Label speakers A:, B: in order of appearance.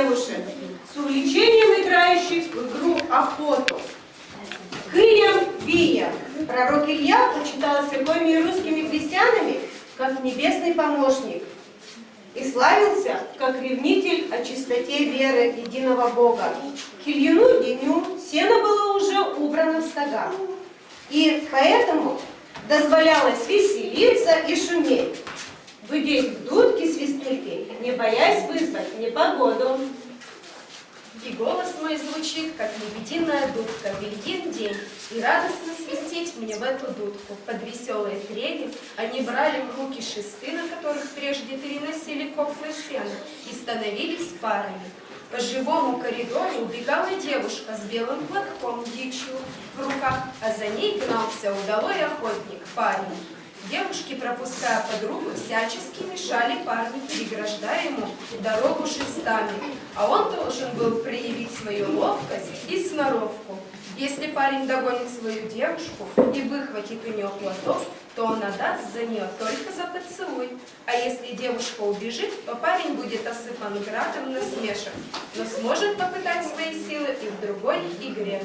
A: девушек, с увлечением играющих в игру охоту. Кыем-бием. Пророк Илья почитал всякими русскими крестьянами как небесный помощник и славился как ревнитель о чистоте веры единого Бога. К Ильину дню сено было уже убрано в стога, и поэтому дозволялось веселиться и шуметь, гудеть в дудки свистульки, не боясь вызвать непогоду.
B: И голос мой звучит, как лебединая дудка в Ильин день, и радостно свистеть мне в эту дудку. Под веселые трели они брали в руки шесты, на которых прежде переносили копны сена, и становились парами. По живому коридору убегала девушка с белым платком дичью в руках, а за ней гнался удалой охотник, парень. Девушки, пропуская подругу, всячески мешали парню, переграждая ему дорогу шестами, а он должен был проявить свою ловкость и сноровку. Если парень догонит свою девушку и выхватит у нее платок, то он отдаст за нее только за поцелуй. А если девушка убежит, то парень будет осыпан градом насмешек, но сможет попытать свои силы и в другой игре.